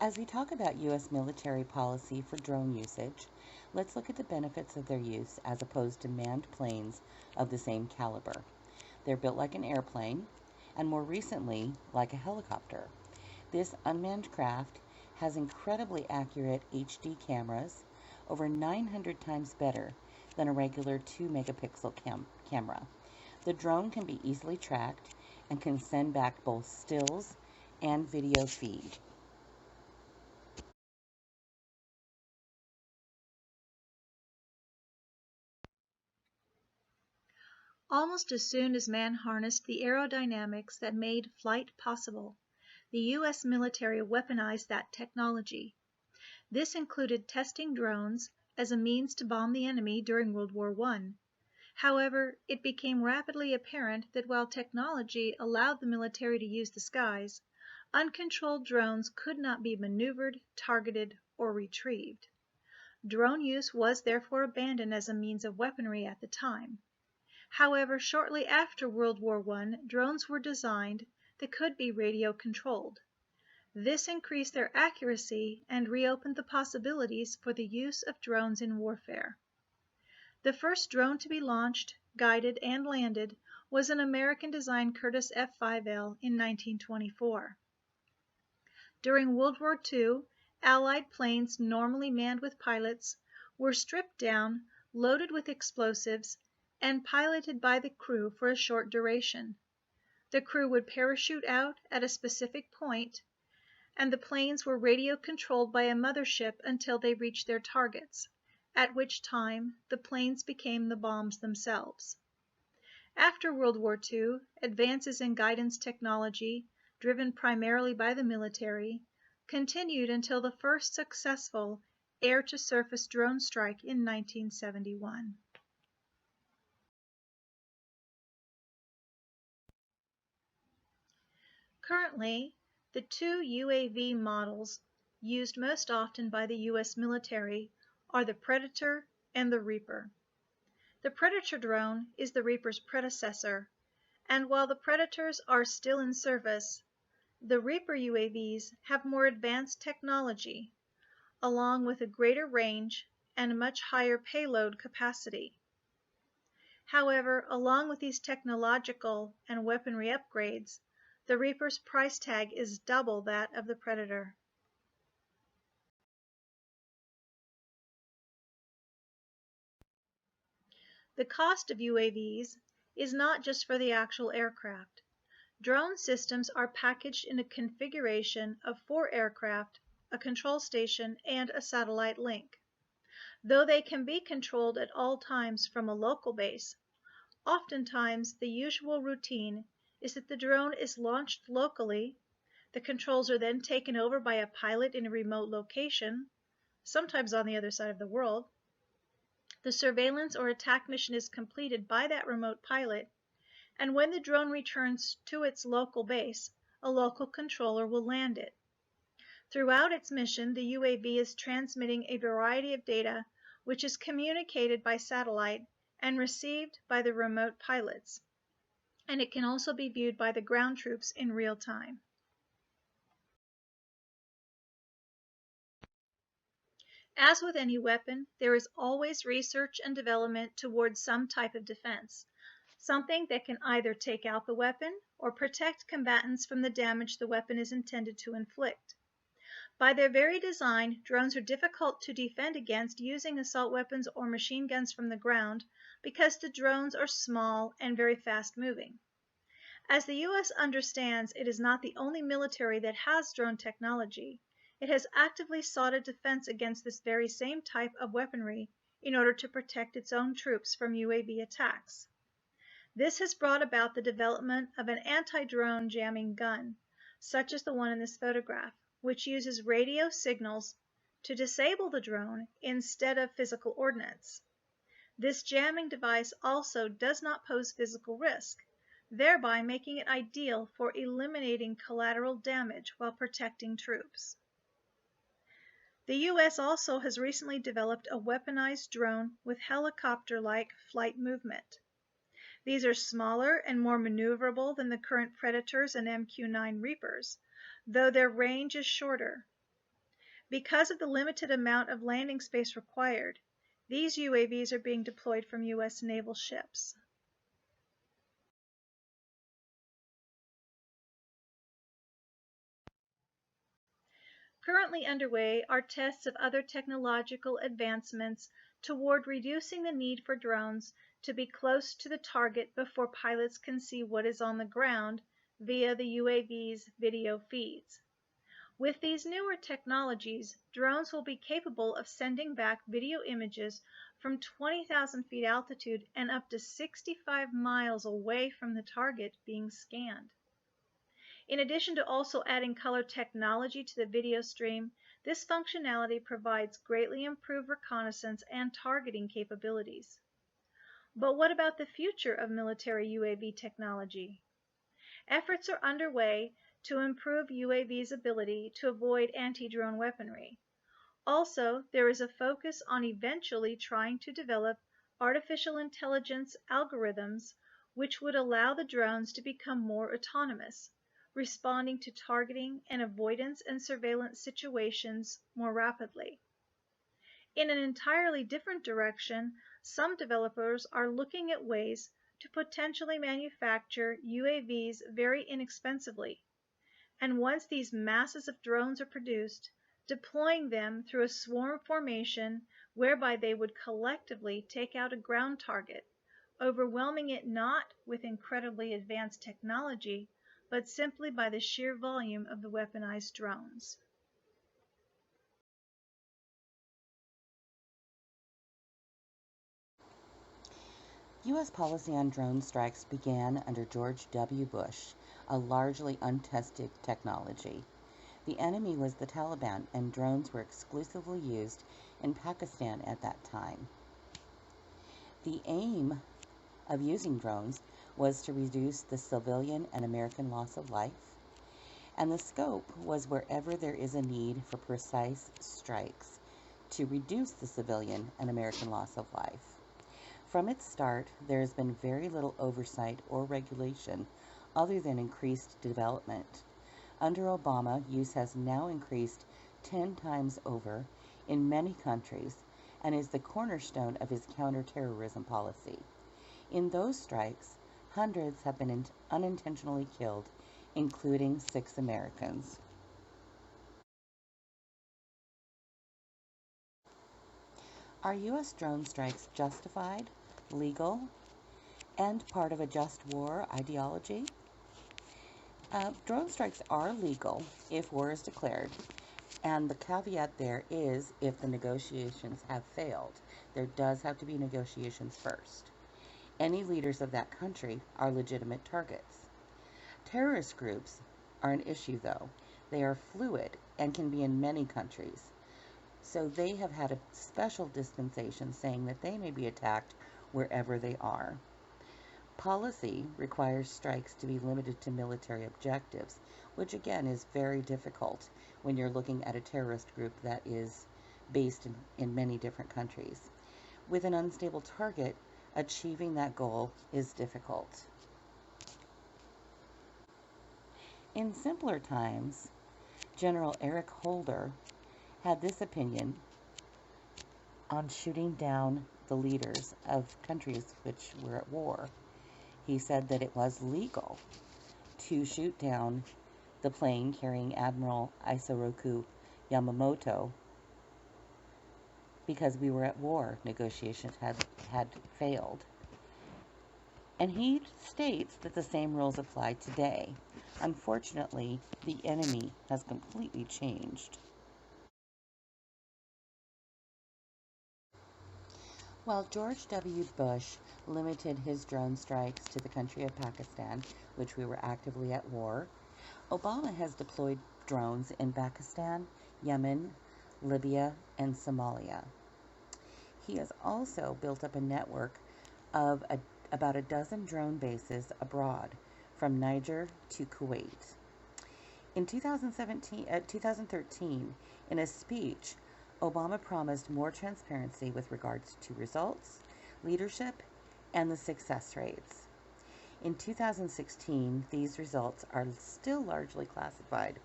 As we talk about U.S. military policy for drone usage, let's look at the benefits of their use as opposed to manned planes of the same caliber. They're built like an airplane, and more recently, like a helicopter. This unmanned craft has incredibly accurate HD cameras, over 900 times better than a regular 2 megapixel camera. The drone can be easily tracked and can send back both stills and video feed. Almost as soon as man harnessed the aerodynamics that made flight possible, the U.S. military weaponized that technology. This included testing drones as a means to bomb the enemy during World War I. However, it became rapidly apparent that while technology allowed the military to use the skies, uncontrolled drones could not be maneuvered, targeted, or retrieved. Drone use was therefore abandoned as a means of weaponry at the time. However, shortly after World War I, drones were designed that could be radio controlled. This increased their accuracy and reopened the possibilities for the use of drones in warfare. The first drone to be launched, guided, and landed was an American-designed Curtiss F-5L in 1924. During World War II, Allied planes normally manned with pilots were stripped down, loaded with explosives, and piloted by the crew for a short duration. The crew would parachute out at a specific point, and the planes were radio controlled by a mothership until they reached their targets, at which time the planes became the bombs themselves. After World War II, advances in guidance technology, driven primarily by the military, continued until the first successful air-to-surface drone strike in 1971. Currently, the two UAV models used most often by the U.S. military are the Predator and the Reaper. The Predator drone is the Reaper's predecessor, and while the Predators are still in service, the Reaper UAVs have more advanced technology, along with a greater range and much higher payload capacity. However, along with these technological and weaponry upgrades, the Reaper's price tag is double that of the Predator. The cost of UAVs is not just for the actual aircraft. Drone systems are packaged in a configuration of 4 aircraft, a control station, and a satellite link. Though they can be controlled at all times from a local base, oftentimes the usual routine is that the drone is launched locally, the controls are then taken over by a pilot in a remote location, sometimes on the other side of the world. The surveillance or attack mission is completed by that remote pilot, and when the drone returns to its local base, a local controller will land it. Throughout its mission, the UAV is transmitting a variety of data which is communicated by satellite and received by the remote pilots, and it can also be viewed by the ground troops in real time. As with any weapon, there is always research and development towards some type of defense, something that can either take out the weapon or protect combatants from the damage the weapon is intended to inflict. By their very design, drones are difficult to defend against using assault weapons or machine guns from the ground because the drones are small and very fast-moving. As the U.S. understands it is not the only military that has drone technology, it has actively sought a defense against this very same type of weaponry in order to protect its own troops from UAV attacks. This has brought about the development of an anti-drone jamming gun, such as the one in this photograph, which uses radio signals to disable the drone instead of physical ordnance. This jamming device also does not pose physical risk, thereby making it ideal for eliminating collateral damage while protecting troops. The U.S. also has recently developed a weaponized drone with helicopter-like flight movement. These are smaller and more maneuverable than the current Predators and MQ-9 Reapers, though their range is shorter. Because of the limited amount of landing space required, these UAVs are being deployed from U.S. naval ships. Currently underway are tests of other technological advancements toward reducing the need for drones to be close to the target before pilots can see what is on the ground via the UAV's video feeds. With these newer technologies, drones will be capable of sending back video images from 20,000 feet altitude and up to 65 miles away from the target being scanned. In addition to also adding color technology to the video stream, this functionality provides greatly improved reconnaissance and targeting capabilities. But what about the future of military UAV technology? Efforts are underway to improve UAV's ability to avoid anti-drone weaponry. Also, there is a focus on eventually trying to develop artificial intelligence algorithms which would allow the drones to become more autonomous, responding to targeting and avoidance and surveillance situations more rapidly. In an entirely different direction, some developers are looking at ways to potentially manufacture UAVs very inexpensively, and once these masses of drones are produced, deploying them through a swarm formation whereby they would collectively take out a ground target, overwhelming it not with incredibly advanced technology, but simply by the sheer volume of the weaponized drones. U.S. policy on drone strikes began under George W. Bush, a largely untested technology. The enemy was the Taliban, and drones were exclusively used in Pakistan at that time. The aim of using drones was to reduce the civilian and American loss of life, and the scope was wherever there is a need for precise strikes to reduce the civilian and American loss of life. From its start, there has been very little oversight or regulation other than increased development. Under Obama, use has now increased 10 times over in many countries and is the cornerstone of his counterterrorism policy. In those strikes, hundreds have been unintentionally killed, including 6 Americans. Are U.S. drone strikes justified, legal, and part of a just war ideology? Drone strikes are legal if war is declared, and the caveat there is if the negotiations have failed. There does have to be negotiations first. Any leaders of that country are legitimate targets. Terrorist groups are an issue, though. They are fluid and can be in many countries. So they have had a special dispensation saying that they may be attacked wherever they are. Policy requires strikes to be limited to military objectives, which again is very difficult when you're looking at a terrorist group that is based in many different countries. With an unstable target, achieving that goal is difficult. In simpler times, General Eric Holder had this opinion on shooting down the leaders of countries which were at war. He said that it was legal to shoot down the plane carrying Admiral Isoroku Yamamoto because we were at war. Negotiations had failed. And he states that the same rules apply today. Unfortunately, the enemy has completely changed. While George W. Bush limited his drone strikes to the country of Pakistan, which we were actively at war, Obama has deployed drones in Pakistan, Yemen, Libya, and Somalia. He has also built up a network of about a dozen drone bases abroad, from Niger to Kuwait. In 2013, in a speech, Obama promised more transparency with regards to results, leadership, and the success rates. In 2016, these results are still largely classified,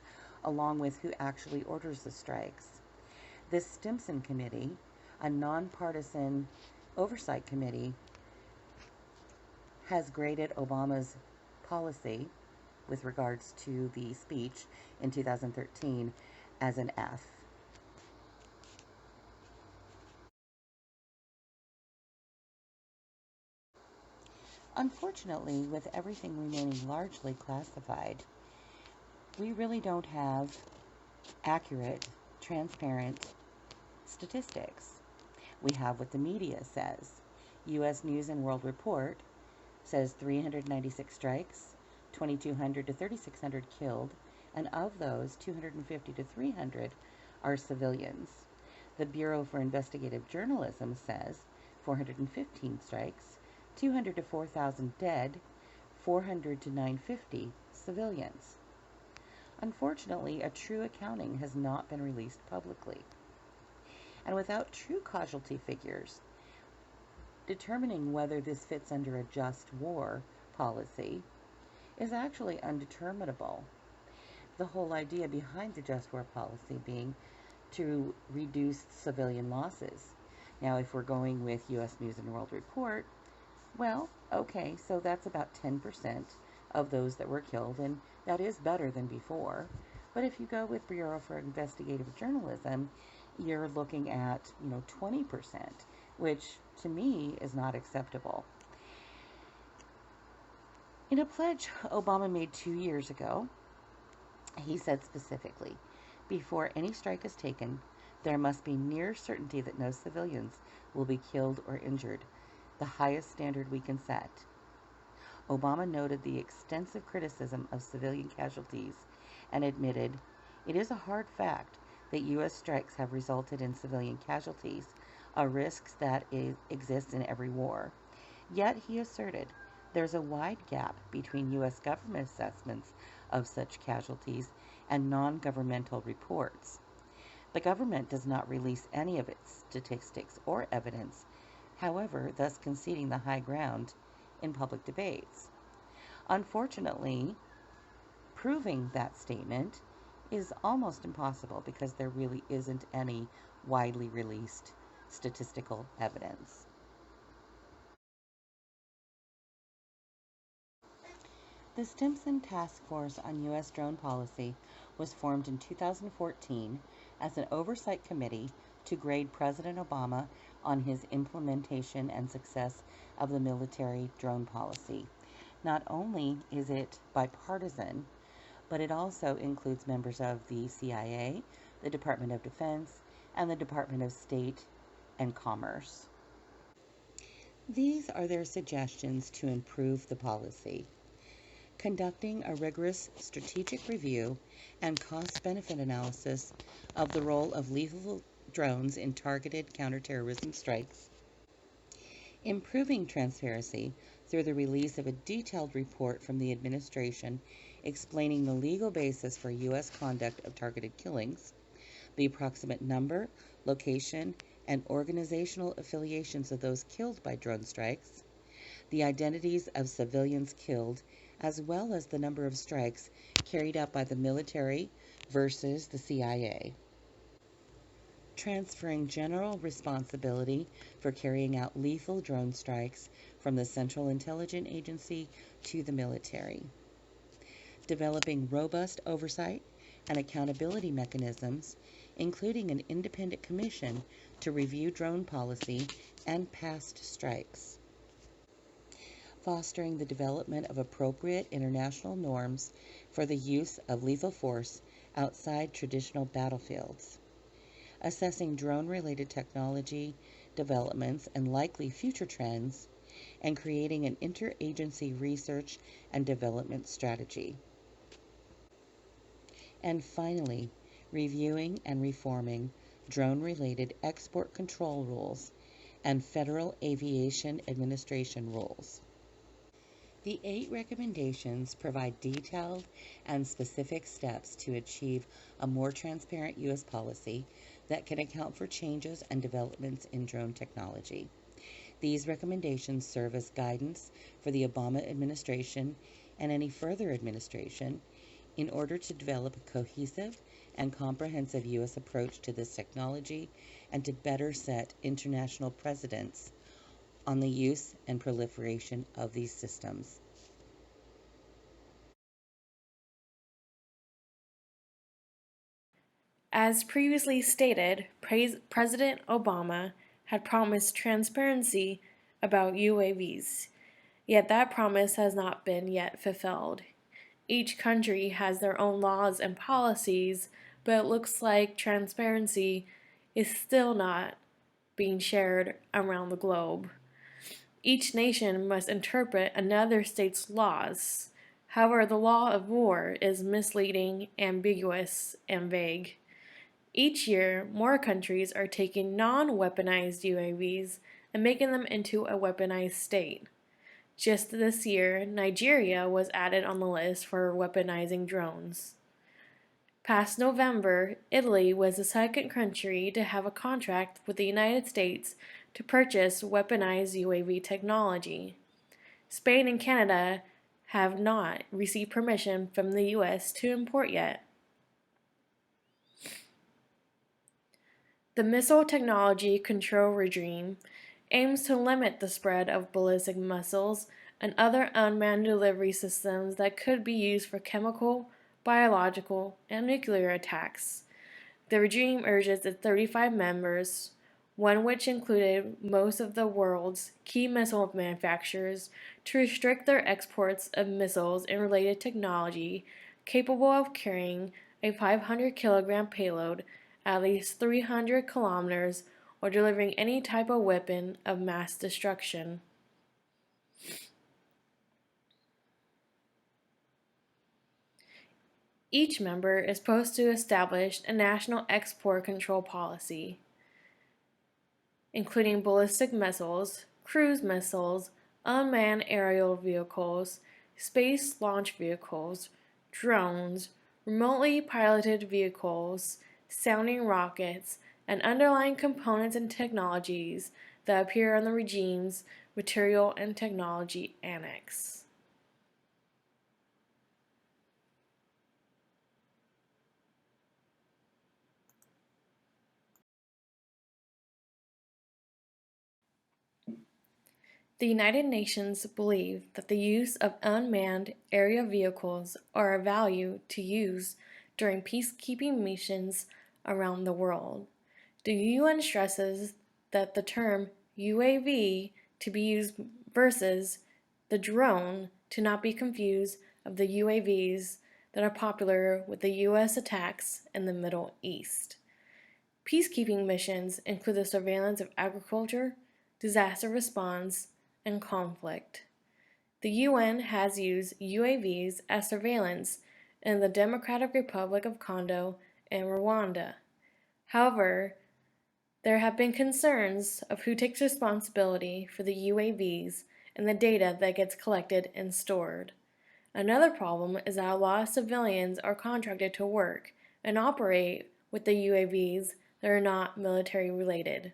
along with who actually orders the strikes. This Stimson Committee, a nonpartisan oversight committee, has graded Obama's policy with regards to the speech in 2013 as an F. Unfortunately, with everything remaining largely classified, we really don't have accurate, transparent statistics. We have what the media says. U.S. News and World Report says 396 strikes, 2,200 to 3,600 killed, and of those, 250 to 300 are civilians. The Bureau for Investigative Journalism says 415 strikes, 200 to 4,000 dead, 400 to 950 civilians. Unfortunately, a true accounting has not been released publicly. And without true casualty figures, determining whether this fits under a just war policy is actually undeterminable. The whole idea behind the just war policy being to reduce civilian losses. Now, if we're going with U.S. News and World Report, well, okay, so that's about 10% of those that were killed, and that is better than before. But if you go with Bureau for Investigative Journalism, you're looking at, 20%, which to me is not acceptable. In a pledge Obama made 2 years ago, he said specifically, before any strike is taken, there must be near certainty that no civilians will be killed or injured, the highest standard we can set. Obama noted the extensive criticism of civilian casualties and admitted, it is a hard fact that U.S. strikes have resulted in civilian casualties, a risk that exists in every war. Yet, he asserted, there's a wide gap between U.S. government assessments of such casualties and non-governmental reports. The government does not release any of its statistics or evidence, however, thus conceding the high ground in public debates. Unfortunately, proving that statement is almost impossible because there really isn't any widely released statistical evidence. The Stimson Task Force on U.S. Drone Policy was formed in 2014 as an oversight committee to grade President Obama on his implementation and success of the military drone policy. Not only is it bipartisan, but it also includes members of the CIA, the Department of Defense, and the Department of State and Commerce. These are their suggestions to improve the policy. Conducting a rigorous strategic review and cost-benefit analysis of the role of lethal drones in targeted counterterrorism strikes. Improving transparency through the release of a detailed report from the administration explaining the legal basis for U.S. conduct of targeted killings, the approximate number, location, and organizational affiliations of those killed by drone strikes, the identities of civilians killed, as well as the number of strikes carried out by the military versus the CIA. Transferring general responsibility for carrying out lethal drone strikes from the Central Intelligence Agency to the military. Developing robust oversight and accountability mechanisms, including an independent commission to review drone policy and past strikes. Fostering the development of appropriate international norms for the use of lethal force outside traditional battlefields. Assessing drone-related technology developments and likely future trends, and creating an interagency research and development strategy. And finally, reviewing and reforming drone-related export control rules and Federal Aviation Administration rules. The 8 recommendations provide detailed and specific steps to achieve a more transparent U.S. policy that can account for changes and developments in drone technology. These recommendations serve as guidance for the Obama administration and any further administration in order to develop a cohesive and comprehensive U.S. approach to this technology and to better set international precedents on the use and proliferation of these systems. As previously stated, President Obama had promised transparency about UAVs, yet that promise has not been yet fulfilled. Each country has their own laws and policies, but it looks like transparency is still not being shared around the globe. Each nation must interpret another state's laws. However, the law of war is misleading, ambiguous, and vague. Each year, more countries are taking non-weaponized UAVs and making them into a weaponized state. Just this year, Nigeria was added on the list for weaponizing drones. Past November, Italy was the second country to have a contract with the United States to purchase weaponized UAV technology. Spain and Canada have not received permission from the U.S. to import yet. The Missile Technology Control Regime aims to limit the spread of ballistic missiles and other unmanned delivery systems that could be used for chemical, biological, and nuclear attacks. The regime urges its 35 members, one which included most of the world's key missile manufacturers, to restrict their exports of missiles and related technology capable of carrying a 500-kilogram payload at least 300 kilometers or delivering any type of weapon of mass destruction. Each member is supposed to establish a national export control policy, including ballistic missiles, cruise missiles, unmanned aerial vehicles, space launch vehicles, drones, remotely piloted vehicles, sounding rockets, and underlying components and technologies that appear on the regime's Material and Technology Annex. The United Nations believe that the use of unmanned aerial vehicles are of value to use during peacekeeping missions around the world. The UN stresses that the term UAV to be used versus the drone to not be confused of the UAVs that are popular with the US attacks in the Middle East. Peacekeeping missions include the surveillance of agriculture, disaster response, and conflict. The UN has used UAVs as surveillance in the Democratic Republic of Congo and Rwanda. However, there have been concerns of who takes responsibility for the UAVs and the data that gets collected and stored. Another problem is that a lot of civilians are contracted to work and operate with the UAVs that are not military related.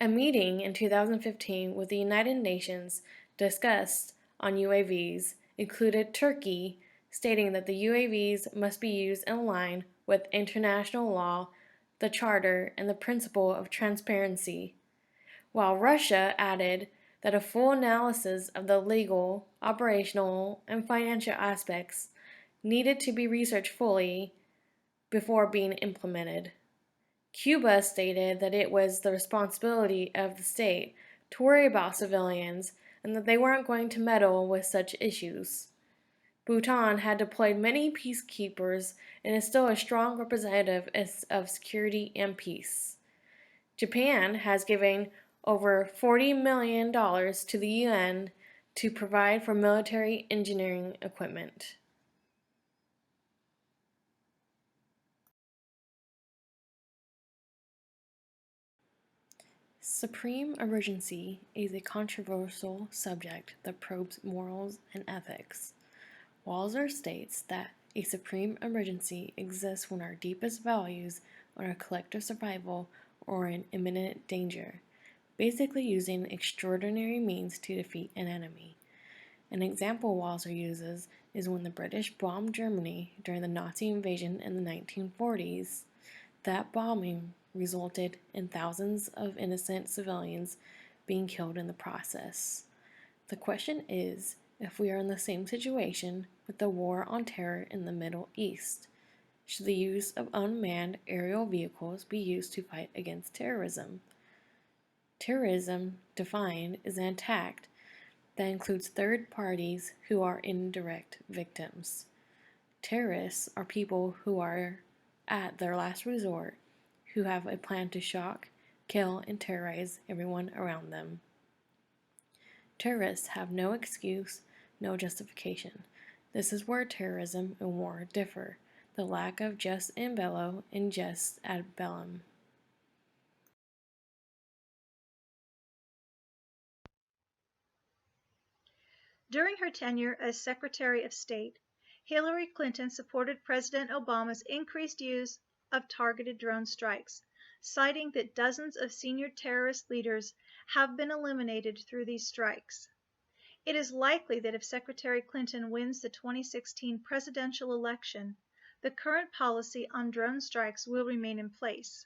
A meeting in 2015 with the United Nations discussed on UAVs included Turkey stating that the UAVs must be used in line with international law, the Charter, and the principle of transparency, while Russia added that a full analysis of the legal, operational, and financial aspects needed to be researched fully before being implemented. Cuba stated that it was the responsibility of the state to worry about civilians and that they weren't going to meddle with such issues. Bhutan had deployed many peacekeepers and is still a strong representative of security and peace. Japan has given over $40 million to the UN to provide for military engineering equipment. Supreme emergency is a controversial subject that probes morals and ethics. Walzer states that a supreme emergency exists when our deepest values are our collective survival or in imminent danger, basically using extraordinary means to defeat an enemy. An example Walser uses is when the British bombed Germany during the Nazi invasion in the 1940s. That bombing resulted in thousands of innocent civilians being killed in the process. The question is, if we are in the same situation with the war on terror in the Middle East, should the use of unmanned aerial vehicles be used to fight against terrorism? Terrorism, defined, is an attack that includes third parties who are indirect victims. Terrorists are people who are at their last resort, who have a plan to shock, kill, and terrorize everyone around them. Terrorists have no excuse, no justification. This is where terrorism and war differ, the lack of jus in bello and jus ad bellum. During her tenure as Secretary of State, Hillary Clinton supported President Obama's increased use of targeted drone strikes, citing that dozens of senior terrorist leaders have been eliminated through these strikes. It is likely that if Secretary Clinton wins the 2016 presidential election, the current policy on drone strikes will remain in place.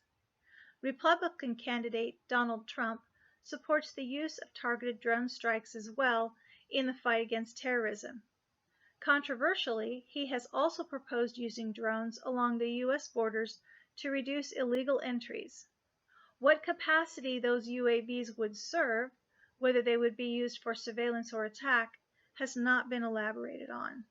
Republican candidate Donald Trump supports the use of targeted drone strikes as well in the fight against terrorism. Controversially, he has also proposed using drones along the U.S. borders to reduce illegal entries. What capacity those UAVs would serve, whether they would be used for surveillance or attack, has not been elaborated on.